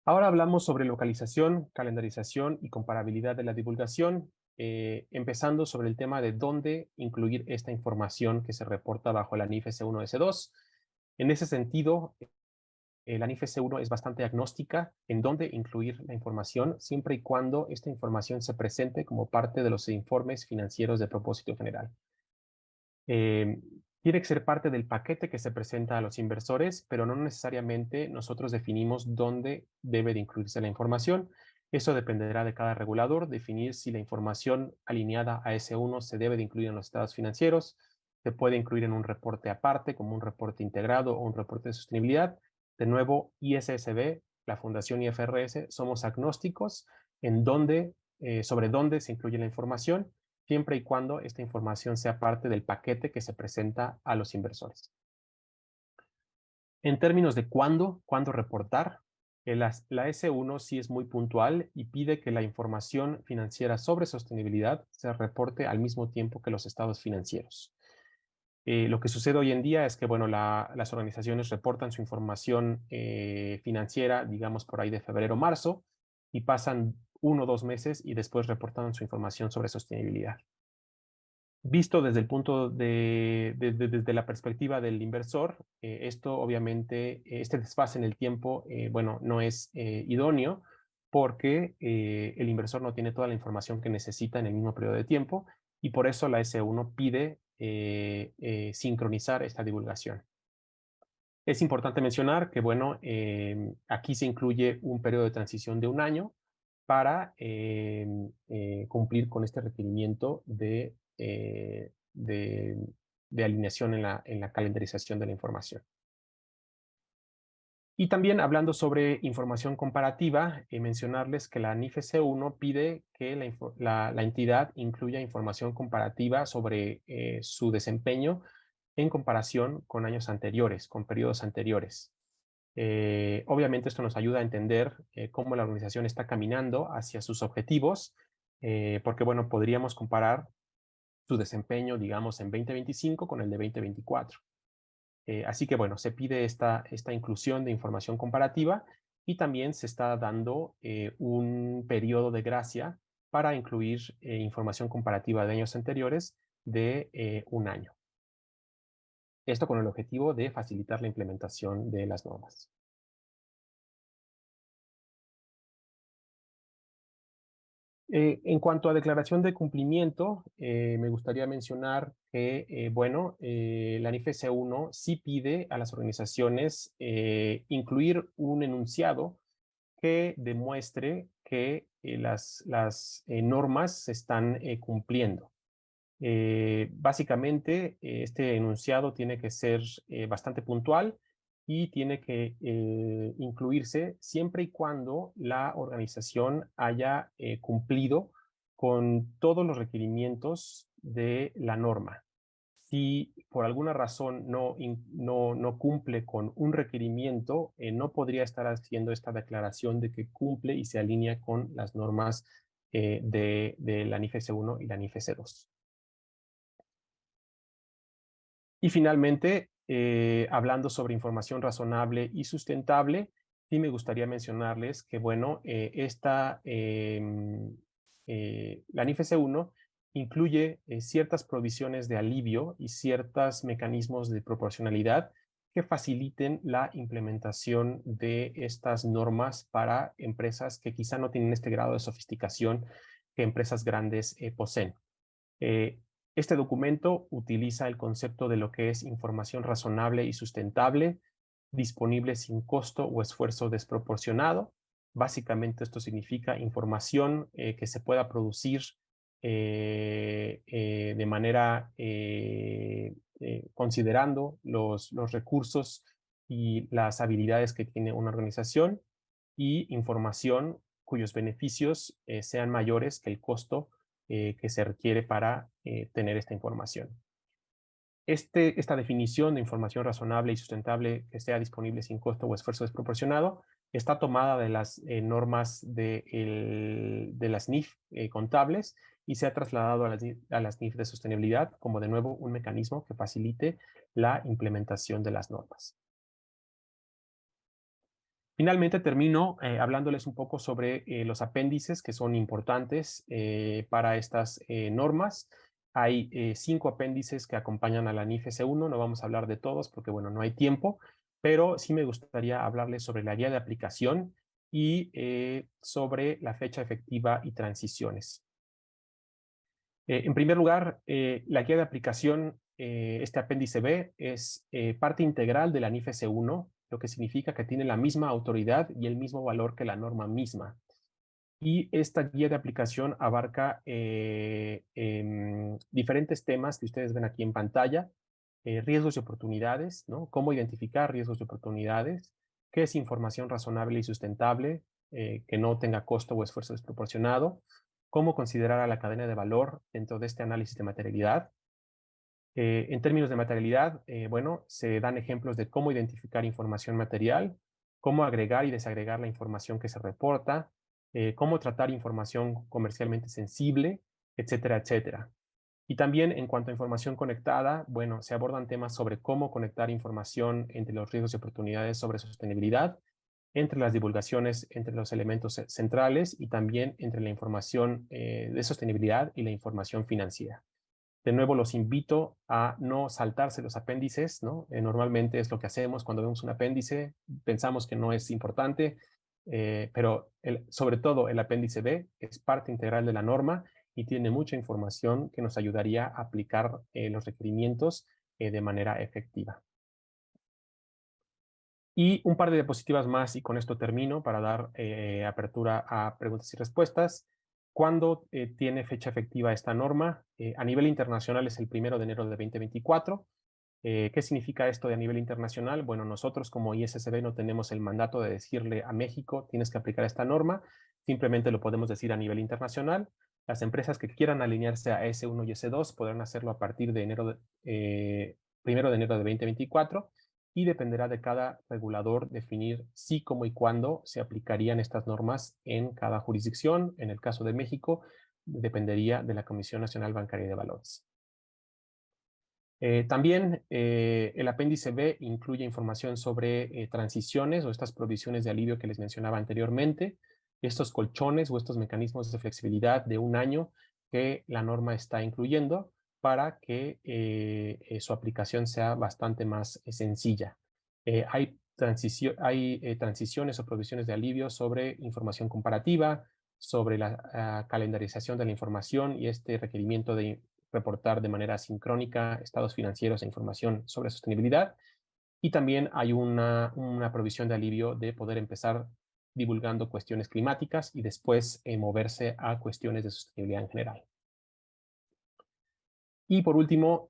Ahora hablamos sobre localización, calendarización y comparabilidad de la divulgación, empezando sobre el tema de dónde incluir esta información que se reporta bajo la NIF S1 S2. En ese sentido, la NIF S1 es bastante agnóstica en dónde incluir la información, siempre y cuando esta información se presente como parte de los informes financieros de propósito general. Tiene que ser parte del paquete que se presenta a los inversores, pero no necesariamente nosotros definimos dónde debe de incluirse la información. Eso dependerá de cada regulador, definir si la información alineada a S1 se debe de incluir en los estados financieros, se puede incluir en un reporte aparte, como un reporte integrado o un reporte de sostenibilidad. De nuevo, ISSB, la Fundación IFRS, somos agnósticos en sobre dónde se incluye la información, siempre y cuando esta información sea parte del paquete que se presenta a los inversores. En términos de cuándo reportar, la S1 sí es muy puntual y pide que la información financiera sobre sostenibilidad se reporte al mismo tiempo que los estados financieros. Lo que sucede hoy en día es que, bueno, las organizaciones reportan su información financiera, digamos, por ahí de febrero o marzo, y pasan 1 o 2 meses y después reportan su información sobre sostenibilidad. Visto desde el punto desde la perspectiva del inversor, esto obviamente, este desfase en el tiempo, bueno, no es idóneo porque el inversor no tiene toda la información que necesita en el mismo periodo de tiempo y por eso la S1 pide sincronizar esta divulgación. Es importante mencionar que, bueno, aquí se incluye un periodo de transición de 1 año para cumplir con este requerimiento de alineación en la calendarización de la información. Y también hablando sobre información comparativa, mencionarles que la NIF S1 pide que la entidad incluya información comparativa sobre su desempeño en comparación con años anteriores, con periodos anteriores. Obviamente esto nos ayuda a entender cómo la organización está caminando hacia sus objetivos, porque, bueno, podríamos comparar su desempeño, digamos, en 2025 con el de 2024. Así que, bueno, se pide esta inclusión de información comparativa y también se está dando un periodo de gracia para incluir información comparativa de años anteriores de 1 año. Esto con el objetivo de facilitar la implementación de las normas. En cuanto a declaración de cumplimiento, me gustaría mencionar que, bueno, la NIF S1 sí pide a las organizaciones incluir un enunciado que demuestre que las normas se están cumpliendo. Básicamente, este enunciado tiene que ser bastante puntual y tiene que incluirse siempre y cuando la organización haya cumplido con todos los requerimientos de la norma. Si por alguna razón no cumple con un requerimiento, no podría estar haciendo esta declaración de que cumple y se alinea con las normas de la NIF S1 y la NIF S2. Y finalmente, hablando sobre información razonable y sustentable, sí me gustaría mencionarles que, bueno, la NIF S1 incluye ciertas provisiones de alivio y ciertos mecanismos de proporcionalidad que faciliten la implementación de estas normas para empresas que quizá no tienen este grado de sofisticación que empresas grandes poseen. Este documento utiliza el concepto de lo que es información razonable y sustentable disponible sin costo o esfuerzo desproporcionado. Básicamente esto significa información que se pueda producir de manera considerando los recursos y las habilidades que tiene una organización, y información cuyos beneficios sean mayores que el costo que se requiere para tener esta información. Esta definición de información razonable y sustentable que sea disponible sin costo o esfuerzo desproporcionado está tomada de las normas de las NIF contables, y se ha trasladado a las NIF de sostenibilidad como de nuevo un mecanismo que facilite la implementación de las normas. Finalmente termino hablándoles un poco sobre los apéndices que son importantes para estas normas. Hay 5 apéndices que acompañan a la NIF S1, no vamos a hablar de todos porque bueno, no hay tiempo, pero sí me gustaría hablarles sobre la guía de aplicación y sobre la fecha efectiva y transiciones. En primer lugar, la guía de aplicación, este apéndice B, es parte integral de la NIF S1, lo que significa que tiene la misma autoridad y el mismo valor que la norma misma. Y esta guía de aplicación abarca diferentes temas que ustedes ven aquí en pantalla: riesgos y oportunidades, ¿no? Cómo identificar riesgos y oportunidades, qué es información razonable y sustentable, que no tenga costo o esfuerzo desproporcionado, cómo considerar a la cadena de valor dentro de este análisis de materialidad. En términos de materialidad, bueno, se dan ejemplos de cómo identificar información material, cómo agregar y desagregar la información que se reporta, cómo tratar información comercialmente sensible, etcétera, etcétera. Y también en cuanto a información conectada, bueno, se abordan temas sobre cómo conectar información entre los riesgos y oportunidades sobre sostenibilidad, entre las divulgaciones, entre los elementos centrales, y también entre la información de sostenibilidad y la información financiera. De nuevo, los invito a no saltarse los apéndices, ¿no? Normalmente es lo que hacemos cuando vemos un apéndice, pensamos que no es importante, pero sobre todo el apéndice B es parte integral de la norma y tiene mucha información que nos ayudaría a aplicar los requerimientos de manera efectiva. Y un par de diapositivas más y con esto termino para dar apertura a preguntas y respuestas. ¿Cuándo tiene fecha efectiva esta norma? A nivel internacional es el 1 de enero de 2024. ¿Qué significa esto de a nivel internacional? Bueno, nosotros como ISSB no tenemos el mandato de decirle a México tienes que aplicar esta norma, simplemente lo podemos decir a nivel internacional. Las empresas que quieran alinearse a S1 y S2 podrán hacerlo a partir de 1 de enero de 2024, y dependerá de cada regulador definir si, cómo y cuándo se aplicarían estas normas en cada jurisdicción. En el caso de México, dependería de la Comisión Nacional Bancaria y de Valores. También el apéndice B incluye información sobre transiciones o estas provisiones de alivio que les mencionaba anteriormente, estos colchones o estos mecanismos de flexibilidad de un año que la norma está incluyendo para que su aplicación sea bastante más sencilla. Hay transiciones o provisiones de alivio sobre información comparativa, sobre la calendarización de la información y este requerimiento de reportar de manera sincrónica estados financieros e información sobre sostenibilidad. Y también hay una provisión de alivio de poder empezar divulgando cuestiones climáticas y después moverse a cuestiones de sostenibilidad en general. Y por último,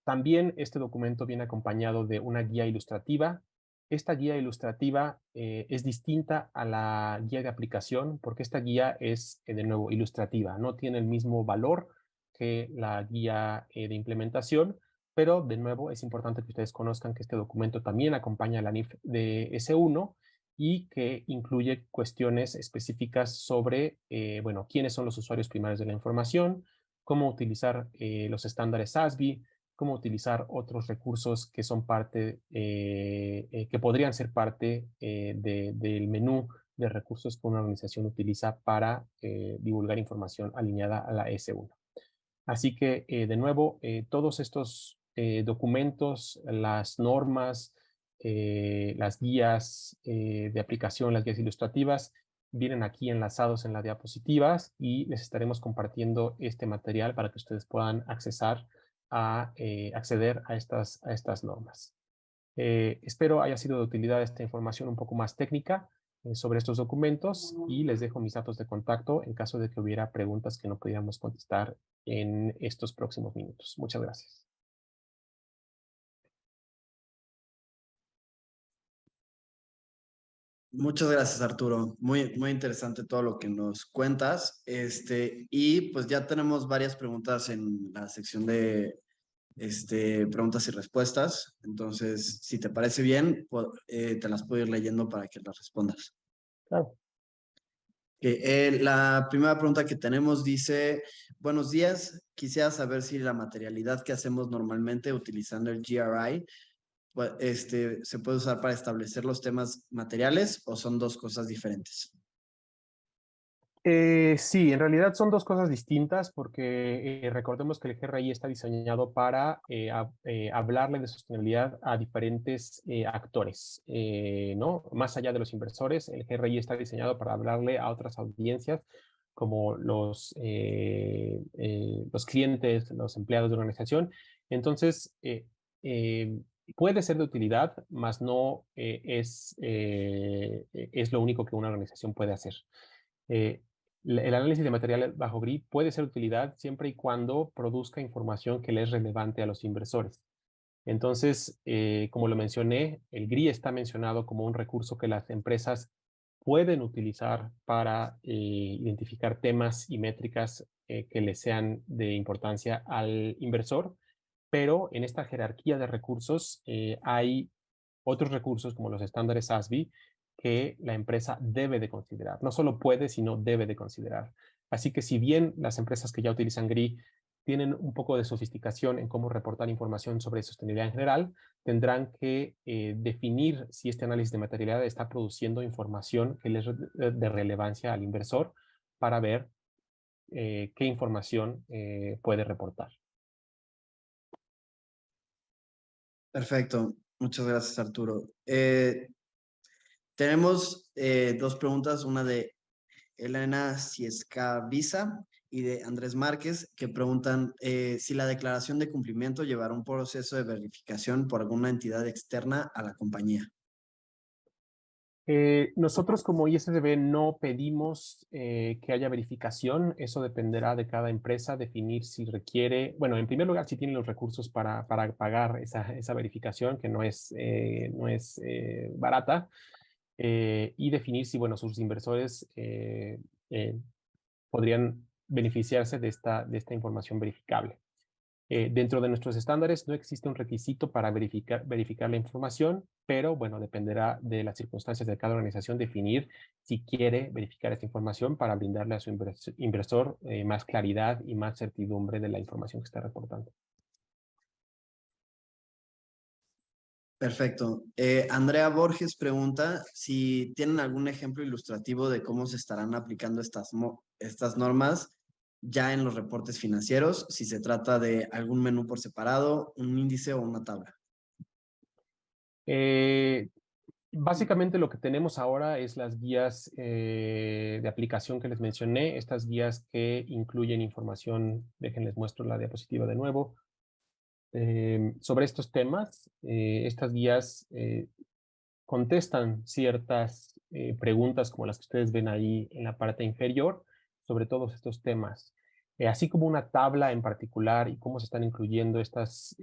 también este documento viene acompañado de una guía ilustrativa. Esta guía ilustrativa es distinta a la guía de aplicación porque esta guía es, de nuevo, ilustrativa. No tiene el mismo valor que la guía de implementación, pero de nuevo es importante que ustedes conozcan que este documento también acompaña a la NIF de S1 y que incluye cuestiones específicas sobre, bueno, quiénes son los usuarios primarios de la información, cómo utilizar los estándares SASB, cómo utilizar otros recursos que son parte, que podrían ser parte del menú de recursos que una organización utiliza para divulgar información alineada a la S1. Así que, de nuevo, todos estos documentos, las normas, las guías de aplicación, las guías ilustrativas, vienen aquí enlazados en las diapositivas y les estaremos compartiendo este material para que ustedes puedan acceder a estas normas. Espero haya sido de utilidad esta información un poco más técnica sobre estos documentos y les dejo mis datos de contacto en caso de que hubiera preguntas que no pudiéramos contestar en estos próximos minutos. Muchas gracias. Muchas gracias, Arturo. Muy interesante todo lo que nos cuentas. Y pues ya tenemos varias preguntas en la sección de preguntas y respuestas. Entonces, si te parece bien, te las puedo ir leyendo para que las respondas. Claro. La primera pregunta que tenemos dice, buenos días, quisiera saber si la materialidad que hacemos normalmente utilizando el GRI se puede usar para establecer los temas materiales o son dos cosas diferentes. Sí, en realidad son dos cosas distintas porque recordemos que el GRI está diseñado para hablarle de sostenibilidad a diferentes actores, ¿no? Más allá de los inversores, el GRI está diseñado para hablarle a otras audiencias como los clientes, los empleados de la organización. Entonces, puede ser de utilidad, mas no es lo único que una organización puede hacer. El análisis de material bajo GRI puede ser de utilidad siempre y cuando produzca información que le es relevante a los inversores. Entonces, como lo mencioné, el GRI está mencionado como un recurso que las empresas pueden utilizar para identificar temas y métricas que les sean de importancia al inversor, pero en esta jerarquía de recursos hay otros recursos como los estándares SASB que la empresa debe de considerar. No solo puede, sino debe de considerar. Así que si bien las empresas que ya utilizan GRI tienen un poco de sofisticación en cómo reportar información sobre sostenibilidad en general, tendrán que definir si este análisis de materialidad está produciendo información que les de relevancia al inversor para ver qué información puede reportar. Perfecto. Muchas gracias, Arturo. Tenemos dos preguntas, una de Elena Ciescavisa y de Andrés Márquez, que preguntan si la declaración de cumplimiento llevará un proceso de verificación por alguna entidad externa a la compañía. Nosotros como ISDB no pedimos que haya verificación, eso dependerá de cada empresa definir si requiere, bueno, en primer lugar, si tienen los recursos para pagar esa verificación, que no es barata, y definir si, bueno, sus inversores podrían beneficiarse de esta información verificable. Dentro de nuestros estándares no existe un requisito para verificar la información, pero bueno, dependerá de las circunstancias de cada organización definir si quiere verificar esta información para brindarle a su inversor más claridad y más certidumbre de la información que está reportando. Perfecto. Andrea Borges pregunta si tienen algún ejemplo ilustrativo de cómo se estarán aplicando estas normas ya en los reportes financieros, si se trata de algún menú por separado, un índice o una tabla. Básicamente lo que tenemos ahora es las guías de aplicación que les mencioné, estas guías que incluyen información, déjenles muestro la diapositiva de nuevo, sobre estos temas. Estas guías contestan ciertas preguntas como las que ustedes ven ahí en la parte inferior sobre todos estos temas. Así como una tabla en particular y cómo se están incluyendo estas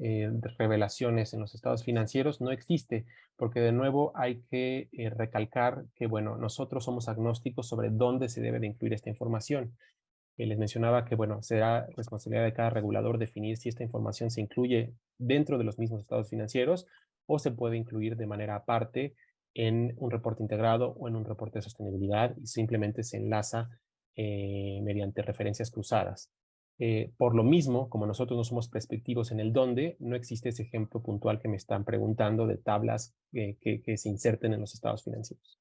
revelaciones en los estados financieros no existe, porque de nuevo hay que recalcar que, bueno, nosotros somos agnósticos sobre dónde se debe de incluir esta información. Les mencionaba que, bueno, será responsabilidad de cada regulador definir si esta información se incluye dentro de los mismos estados financieros o se puede incluir de manera aparte en un reporte integrado o en un reporte de sostenibilidad y simplemente se enlaza mediante referencias cruzadas. Por lo mismo, como nosotros no somos prescriptivos en el dónde, no existe ese ejemplo puntual que me están preguntando de tablas que se inserten en los estados financieros.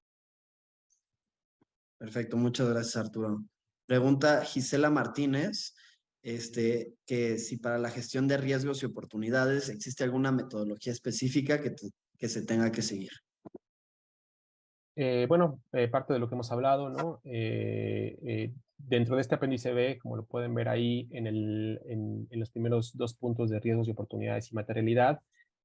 Perfecto, muchas gracias, Arturo. Pregunta Gisela Martínez, que si para la gestión de riesgos y oportunidades existe alguna metodología específica que se tenga que seguir. Bueno, parte de lo que hemos hablado, ¿no? Dentro de este apéndice B, como lo pueden ver ahí en los primeros dos puntos de riesgos y oportunidades y materialidad,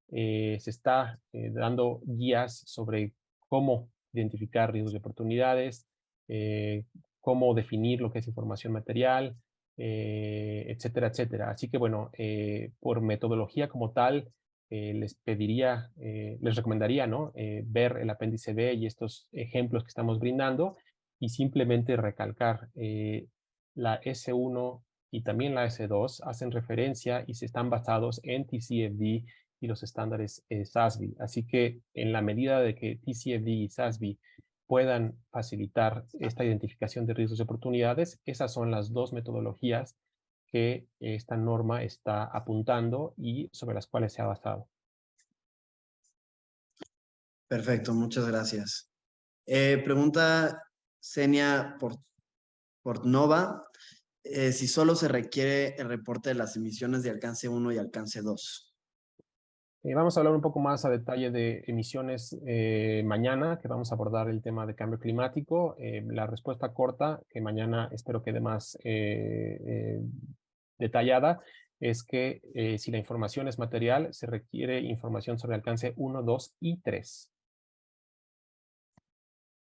se está dando guías sobre cómo identificar riesgos y oportunidades, cómo definir lo que es información material, etcétera, etcétera. Así que bueno, por metodología como tal, les pediría, les recomendaría, ¿no? Ver el apéndice B y estos ejemplos que estamos brindando y simplemente recalcar la S1 y también la S2 hacen referencia y se están basados en TCFD y los estándares SASB. Así que en la medida de que TCFD y SASB puedan facilitar esta identificación de riesgos y oportunidades, esas son las dos metodologías que esta norma está apuntando y sobre las cuales se ha basado. Perfecto, muchas gracias. Pregunta Senia Portnova, si solo se requiere el reporte de las emisiones de alcance 1 y alcance 2. Vamos a hablar un poco más a detalle de emisiones mañana, que vamos a abordar el tema de cambio climático. La respuesta corta, que mañana espero quede más detallada, es que si la información es material, se requiere información sobre alcance 1, 2 y 3.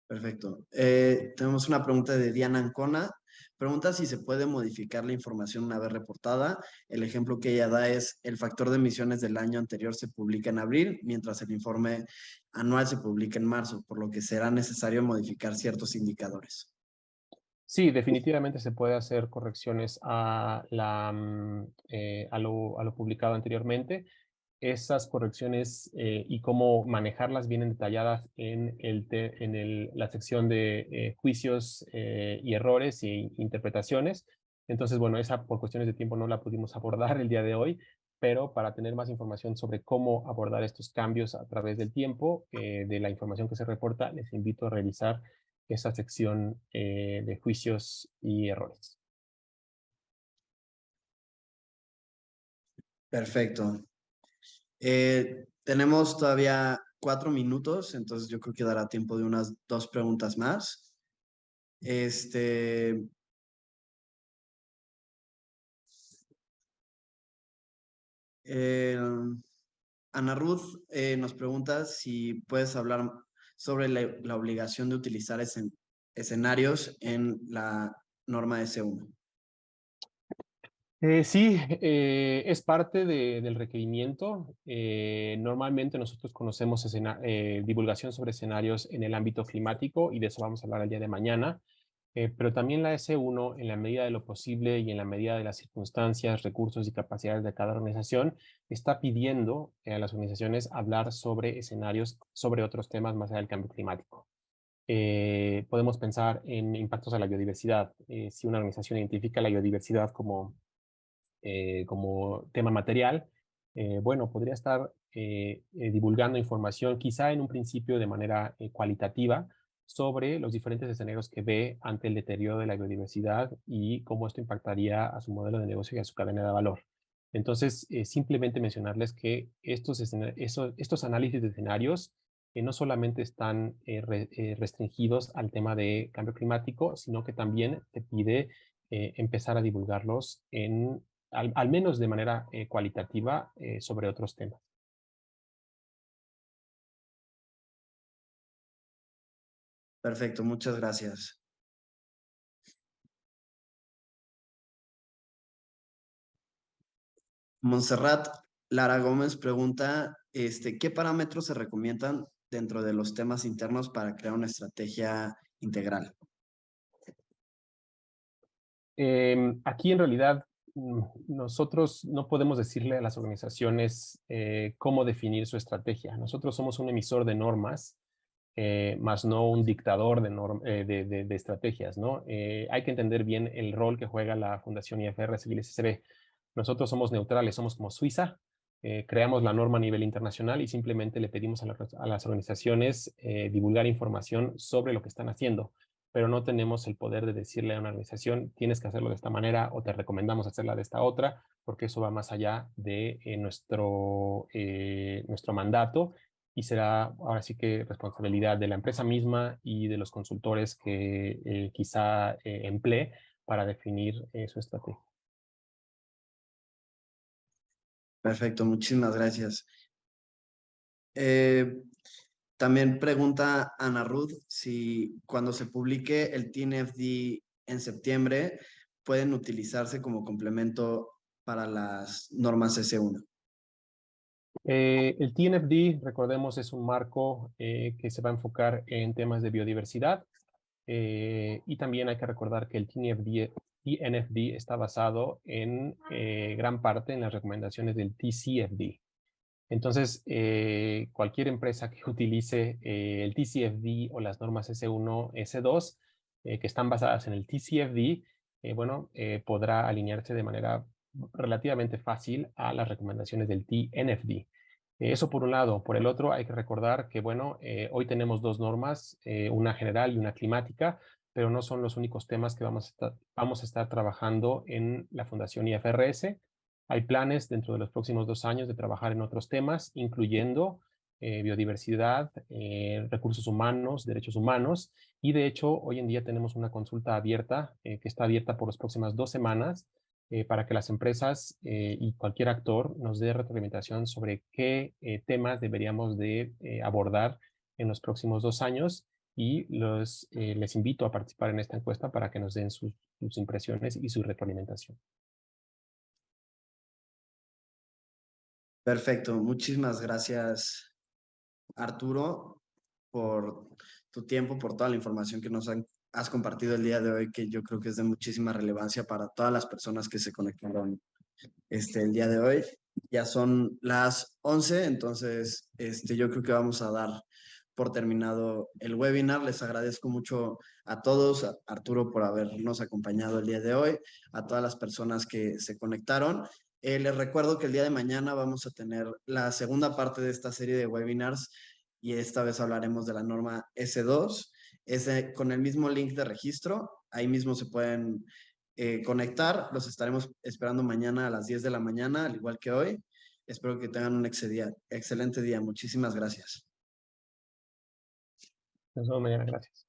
Perfecto. Tenemos una pregunta de Diana Ancona. Pregunta si se puede modificar la información una vez reportada. El ejemplo que ella da es el factor de emisiones del año anterior se publica en abril, mientras el informe anual se publica en marzo, por lo que será necesario modificar ciertos indicadores. Sí, definitivamente se puede hacer correcciones a lo publicado anteriormente. Esas correcciones y cómo manejarlas vienen detalladas en la sección de juicios y errores e interpretaciones. Entonces, bueno, esa por cuestiones de tiempo no la pudimos abordar el día de hoy, pero para tener más información sobre cómo abordar estos cambios a través del tiempo, de la información que se reporta, les invito a revisar esa sección de juicios y errores. Perfecto. Tenemos todavía 4 minutos, entonces yo creo que dará tiempo de unas 2 preguntas más. Ana Ruth nos pregunta si puedes hablar sobre la obligación de utilizar escenarios en la norma S1. Sí, es parte del requerimiento. Normalmente nosotros conocemos divulgación sobre escenarios en el ámbito climático y de eso vamos a hablar el día de mañana. Pero también la S1, en la medida de lo posible y en la medida de las circunstancias, recursos y capacidades de cada organización, está pidiendo a las organizaciones hablar sobre escenarios, sobre otros temas más allá del cambio climático. Podemos pensar en impactos a la biodiversidad. Si una organización identifica la biodiversidad como tema material, bueno, podría estar divulgando información, quizá en un principio de manera cualitativa, sobre los diferentes escenarios que ve ante el deterioro de la biodiversidad y cómo esto impactaría a su modelo de negocio y a su cadena de valor. Entonces, simplemente mencionarles que estos análisis de escenarios no solamente están restringidos al tema de cambio climático, sino que también te pide empezar a divulgarlos al menos de manera cualitativa sobre otros temas. Perfecto, muchas gracias. Montserrat Lara Gómez pregunta, ¿qué parámetros se recomiendan dentro de los temas internos para crear una estrategia integral? Aquí en realidad nosotros no podemos decirle a las organizaciones cómo definir su estrategia. Nosotros somos un emisor de normas, más no un dictador de estrategias, ¿no? Hay que entender bien el rol que juega la Fundación IFRS y el SCB. Nosotros somos neutrales, somos como Suiza, creamos la norma a nivel internacional y simplemente le pedimos a las organizaciones divulgar información sobre lo que están haciendo, pero no tenemos el poder de decirle a una organización, tienes que hacerlo de esta manera o te recomendamos hacerla de esta otra, porque eso va más allá de nuestro mandato y será ahora sí que responsabilidad de la empresa misma y de los consultores que quizá emplee para definir su estrategia. Perfecto, muchísimas gracias. También pregunta Ana Ruth si cuando se publique el TNFD en septiembre pueden utilizarse como complemento para las normas S1. El TNFD, recordemos, es un marco que se va a enfocar en temas de biodiversidad y también hay que recordar que el TNFD está basado en gran parte en las recomendaciones del TCFD. Entonces, cualquier empresa que utilice el TCFD o las normas S1, S2, que están basadas en el TCFD, podrá alinearse de manera relativamente fácil a las recomendaciones del TNFD. Eso por un lado. Por el otro, hay que recordar que, hoy tenemos dos normas, una general y una climática, pero no son los únicos temas que vamos a estar trabajando en la Fundación IFRS. Hay planes dentro de los próximos 2 años de trabajar en otros temas, incluyendo biodiversidad, recursos humanos, derechos humanos, y de hecho hoy en día tenemos una consulta abierta que está abierta por las próximas 2 semanas para que las empresas y cualquier actor nos dé retroalimentación sobre qué temas deberíamos de abordar en los próximos 2 años y les invito a participar en esta encuesta para que nos den sus impresiones y su retroalimentación. Perfecto, muchísimas gracias, Arturo, por tu tiempo, por toda la información que has compartido el día de hoy, que yo creo que es de muchísima relevancia para todas las personas que se conectaron el día de hoy. Ya son las 11, entonces yo creo que vamos a dar por terminado el webinar. Les agradezco mucho a todos, a Arturo por habernos acompañado el día de hoy, a todas las personas que se conectaron. Les recuerdo que el día de mañana vamos a tener la segunda parte de esta serie de webinars y esta vez hablaremos de la norma S2. Con el mismo link de registro, ahí mismo se pueden conectar. Los estaremos esperando mañana a las 10 de la mañana, al igual que hoy. Espero que tengan un excelente día. Muchísimas gracias. Nos vemos mañana. Gracias.